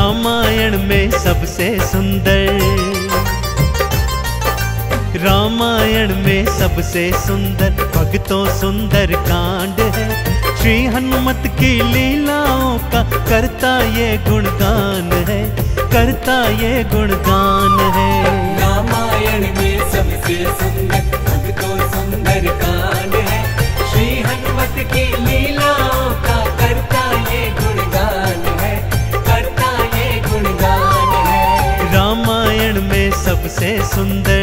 रामायण में सबसे सुंदर, रामायण में सबसे सुंदर भक्तों सुंदर कांड है। श्री हनुमत की लीलाओं का करता ये गुणगान है, करता ये गुणगान है। रामायण में सबसे सुंदर भक्तों सुंदर कांड है। श्री हनुमत की लीलाओं का करता ये गुणगान है, करता ये गुणगान है। रामायण में सबसे सुंदर।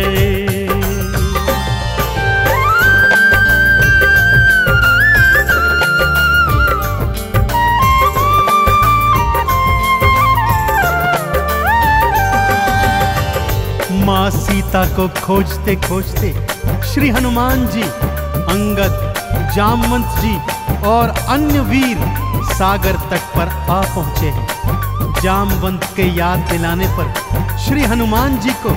माँ सीता को खोजते खोजते श्री हनुमान जी, अंगद, जामवंत जी और अन्य वीर सागर तट पर आ पहुंचे हैं। जामवंत के याद दिलाने पर श्री हनुमान जी को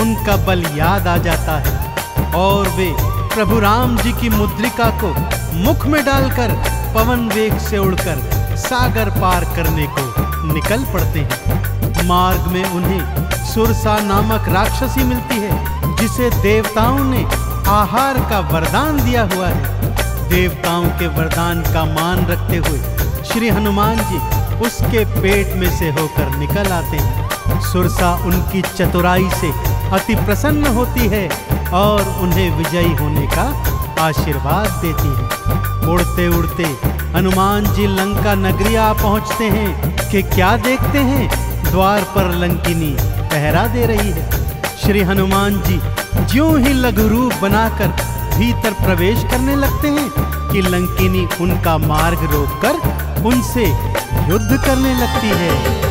उनका बल याद आ जाता है और वे प्रभु राम जी की मुद्रिका को मुख में डालकर पवन वेग से उड़कर सागर पार करने को निकल पड़ते हैं। मार्ग में उन्हें सुरसा नामक राक्षसी मिलती है, जिसे देवताओं ने आहार का वरदान दिया हुआ है। देवताओं के वरदान का मान रखते हुए श्री हनुमान जी उसके पेट में से होकर निकल आते हैं। सुरसा उनकी चतुराई से अति प्रसन्न होती है और उन्हें विजयी होने का आशीर्वाद देती है। उड़ते उड़ते हनुमान जी लंका नगरी आ पहुंचते हैं कि क्या देखते हैं, द्वार पर लंकिनी पहरा दे रही है। श्री हनुमान जी ज्यों ही लघु रूप बनाकर भीतर प्रवेश करने लगते हैं कि लंकिनी उनका मार्ग रोककर उनसे युद्ध करने लगती है।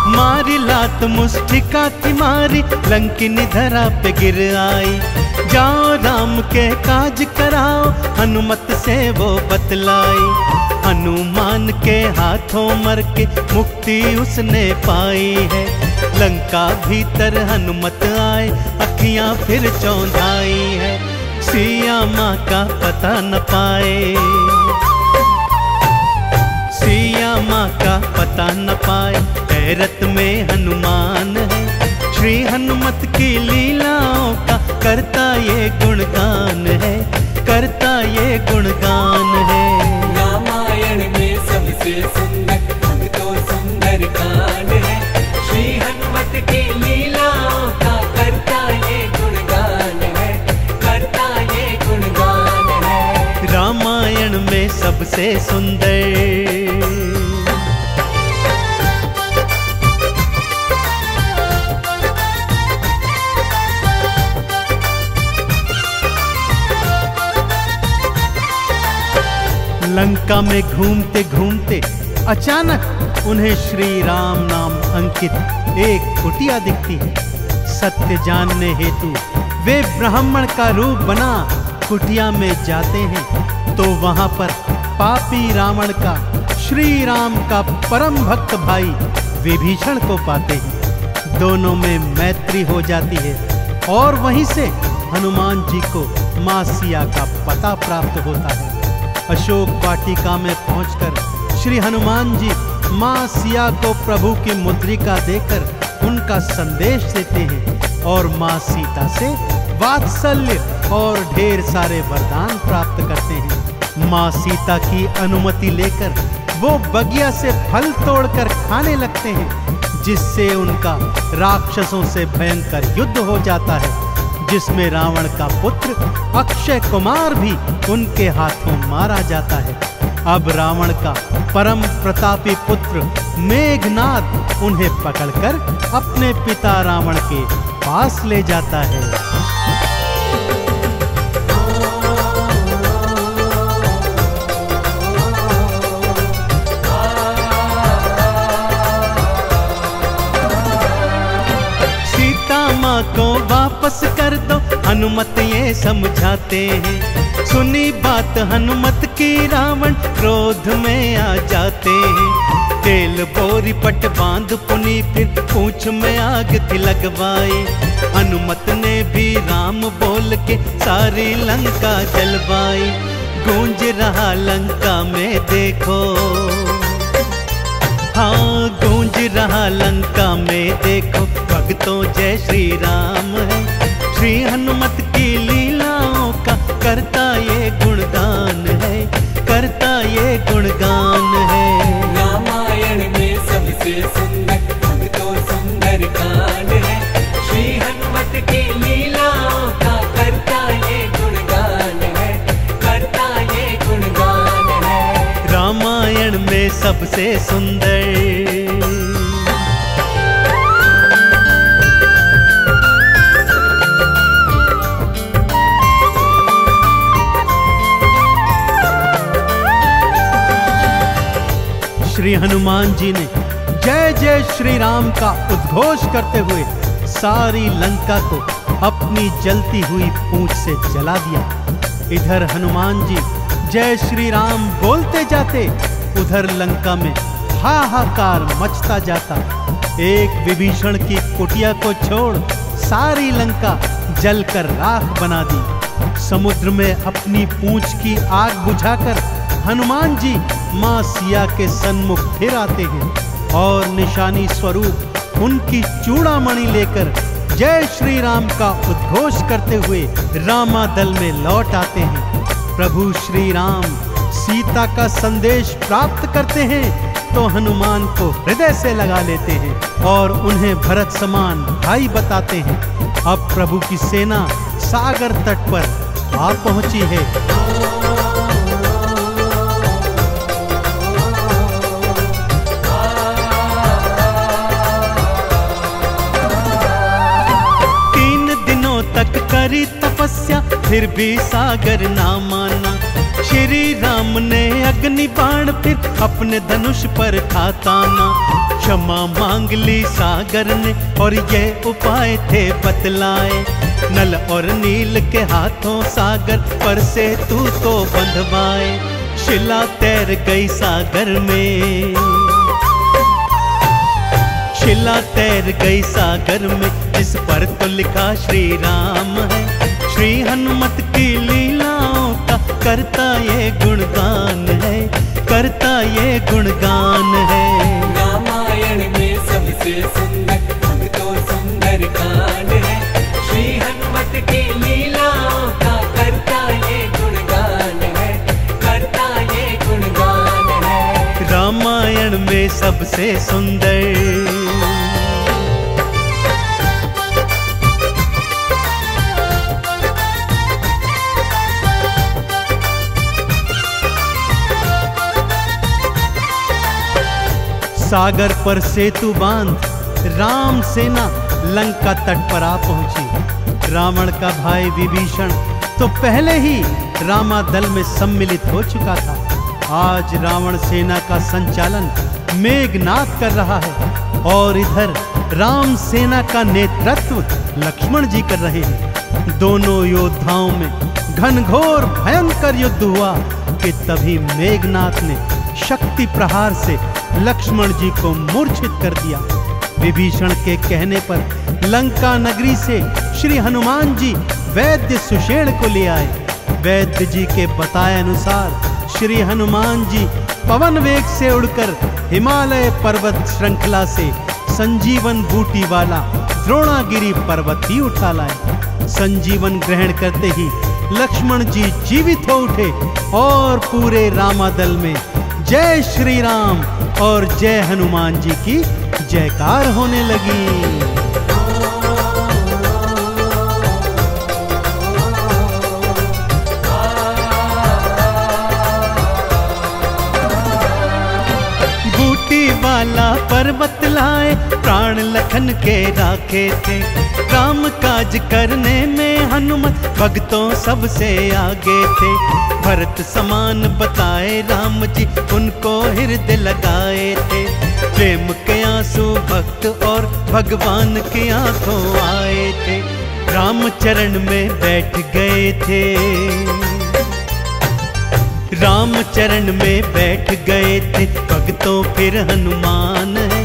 मारी लात मुष्टिका की मारी, लंकिनी धरा पे गिर आई। जाओ राम के काज कराओ, हनुमत से वो बतलाई। हनुमान के हाथों मर के मुक्ति उसने पाई है। लंका भीतर हनुमत आए, अखियां फिर चौंधाई है। सिया माँ का पता न पाए, सिया माँ का पता न पाए, हैरत में हनुमान है। श्री हनुमत की लीलाओं का करता ये गुणगान है, करता ये गुणगान है। रामायण में सबसे सुंदर भक्तों सुंदर कांड है। श्री हनुमत की लीलाओं का करता ये गुणगान है, करता ये गुणगान है। रामायण में सबसे सुंदर। लंका में घूमते घूमते अचानक उन्हें श्री राम नाम अंकित एक कुटिया दिखती है। सत्य जानने हेतु वे ब्राह्मण का रूप बना कुटिया में जाते हैं तो वहां पर पापी रावण का श्री राम का परम भक्त भाई विभीषण को पाते हैं। दोनों में मैत्री हो जाती है और वहीं से हनुमान जी को माँ सिया का पता प्राप्त होता है। अशोक वाटिका में पहुंचकर श्री हनुमान जी माँ सिया को प्रभु की मुद्रिका देकर उनका संदेश देते हैं और माँ सीता से वात्सल्य और ढेर सारे वरदान प्राप्त करते हैं। माँ सीता की अनुमति लेकर वो बगिया से फल तोड़कर खाने लगते हैं, जिससे उनका राक्षसों से भयंकर युद्ध हो जाता है, जिसमें रावण का पुत्र अक्षय कुमार भी उनके हाथों मारा जाता है। अब रावण का परम प्रतापी पुत्र मेघनाद उन्हें पकड़कर अपने पिता रावण के पास ले जाता है। माँ को वापस कर दो, हनुमत ये समझाते हैं। सुनी बात हनुमत की रावण क्रोध में आ जाते हैं। तेल बोरी पट बांध पुनी फिर पूंछ में आग थी लगवाई। हनुमत ने भी राम बोल के सारी लंका जलवाई। गूंज रहा लंका में देखो, हाँ गूंज रहा लंका में देखो, भक्तों जय श्री राम है। श्री हनुमत की लीलाओं का करता ये गुणगान है, करता ये गुणगान है। रामायण में सबसे सुंदर भक्तों सुंदर कांड है। श्री हनुमत की लीलाओं का करता ये गुणगान है, करता ये गुणगान है। रामायण में सबसे सुंदर। श्री हनुमान जी ने जय जय श्री राम का उद्घोष करते हुए सारी लंका को अपनी जलती हुई पूंछ से जला दिया। इधर हनुमान जी जय श्री राम बोलते जाते, उधर लंका में हाहाकार मचता जाता। एक विभीषण की कुटिया को छोड़ सारी लंका जलकर राख बना दी। समुद्र में अपनी पूंछ की आग बुझाकर हनुमान जी मां सिया के सन्मुख फिर आते हैं और निशानी स्वरूप उनकी चूड़ामणि लेकर जय श्री राम का उद्घोष करते हुए रामादल में लौट आते हैं। प्रभु श्री राम सीता का संदेश प्राप्त करते हैं तो हनुमान को हृदय से लगा लेते हैं और उन्हें भरत समान भाई बताते हैं। अब प्रभु की सेना सागर तट पर आ पहुंची है। तक करी तपस्या फिर भी सागर ना माना। श्री राम ने अग्नि बाण फिर अपने धनुष पर खाताना। क्षमा मांग ली सागर ने और ये उपाय थे बतलाए। नल और नील के हाथों सागर पर से तू तो बंधवाए। शिला तैर गई सागर में, शिला तैर गई सागर में, जिस पर तो लिखा श्री राम है। श्री हनुमत की लीलाओं का करता ये गुणगान है, करता ये गुणगान है। रामायण में सबसे सुंदर भक्तों सुंदर कांड है। श्री हनुमत की लीलाओं का करता ये गुणगान है, करता ये गुणगान है। रामायण में सबसे सुंदर। सागर पर सेतु बांध राम सेना लंका तट पर आ पहुंची। रावण का भाई विभीषण तो पहले ही रामादल में सम्मिलित हो चुका था। आज रावण सेना का संचालन मेघनाद कर रहा है और इधर राम सेना का नेतृत्व लक्ष्मण जी कर रहे हैं। दोनों योद्धाओं में घनघोर भयंकर युद्ध हुआ कि तभी मेघनाद ने शक्ति प्रहार से लक्ष्मण जी को मूर्छित कर दिया। विभीषण के कहने पर लंका नगरी से श्री हनुमान जी वैद्य सुषेण को ले आए। वैद्य जी के बताए अनुसार श्री हनुमान जी पवन वेग से उड़कर हिमालय पर्वत श्रृंखला से संजीवन बूटी वाला द्रोणागिरी पर्वत ही उठा लाए। संजीवन ग्रहण करते ही लक्ष्मण जी जीवित हो उठे और पूरे रामादल में जय श्री राम और जय हनुमान जी की जयकार होने लगी। वाला पर्वत लाए प्राण लखन के राखे थे। काम काज करने में हनुमत भक्तों सबसे आगे थे। भरत समान बताए राम जी उनको हृदय लगाए थे। प्रेम के आंसू भक्त और भगवान की आंखों आए थे। राम चरण में बैठ गए थे। राम चरण में बैठ गए थे भक्तों फिर हनुमान है।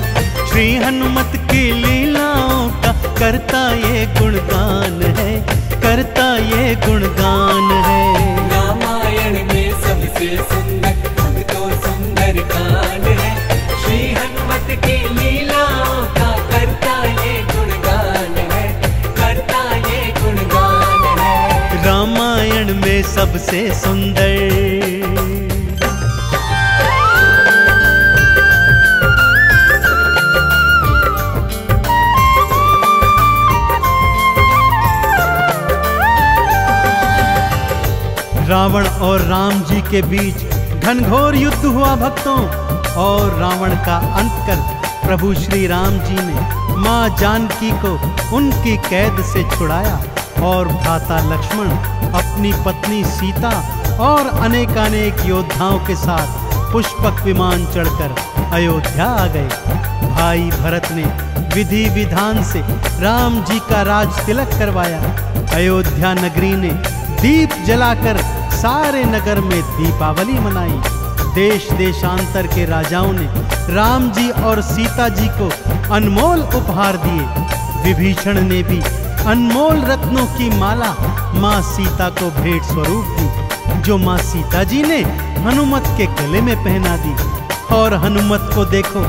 श्री हनुमत की लीलाओं का करता ये गुणगान है, करता ये गुणगान है। रामायण में सबसे सुंदर भक्तों सुंदर कांड है। श्री हनुमत की लीलाओं का करता ये गुणगान है, करता ये गुणगान है। रामायण में सबसे सुंदर। रावण और राम जी के बीच घनघोर युद्ध हुआ भक्तों, और रावण का अंत कर प्रभु श्री राम जी ने माँ जानकी को उनकी कैद से छुड़ाया, और भ्राता लक्ष्मण अपनी पत्नी सीता और अनेकानेक योद्धाओं के साथ पुष्पक विमान चढ़कर अयोध्या आ गए। भाई भरत ने विधि विधान से राम जी का राज तिलक करवाया। अयोध्या नगरी ने दीप जलाकर सारे नगर में दीपावली मनाई। देश देशांतर के राजाओं ने राम जी और सीता जी को अनमोल उपहार दिए। विभीषण ने भी अनमोल रत्नों की माला माँ सीता को भेंट स्वरूप दी, जो माँ सीता जी ने हनुमत के गले में पहना दी। और हनुमत को देखो,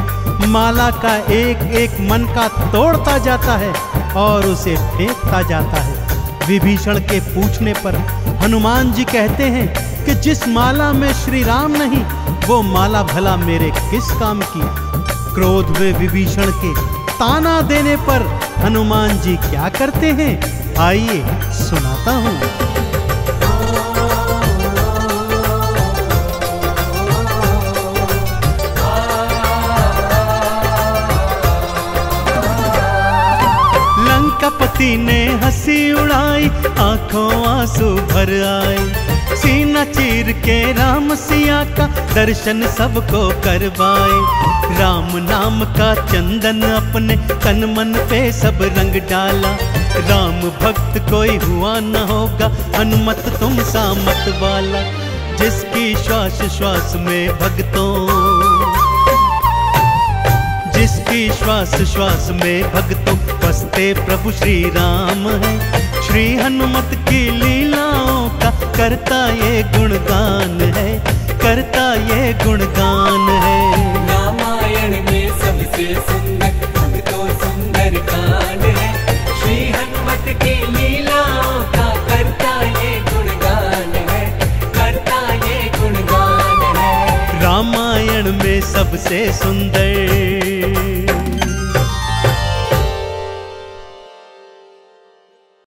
माला का एक एक मन का तोड़ता जाता है और उसे फेंकता जाता है। विभीषण के पूछने पर हनुमान जी कहते हैं कि जिस माला में श्री राम नहीं, वो माला भला मेरे किस काम की। क्रोध में विभीषण के ताना देने पर हनुमान जी क्या करते हैं, आइए सुनाता हूँ। लंकापति ने हंसी उड़ाई, आंखों आंसू भर आए। सीना चीर के राम सिया का दर्शन सबको करवाए। राम नाम का चंदन अपने तन मन पे सब रंग डाला। राम भक्त कोई हुआ न होगा, हनुमत तुम सा मत वाला। जिसकी श्वास श्वास में भक्तों, जिसकी श्वास श्वास में भक्तों बसते प्रभु श्री राम है। श्री हनुमत की लीलाओं का करता ये गुणगान है, करता ये गुणगान है। रामायण में सबसे सुंदर भक्तों सुंदर कांड है। श्री हनुमत की लीलाओं का करता ये गुणगान है, करता ये गुणगान है। रामायण में सबसे सुंदर।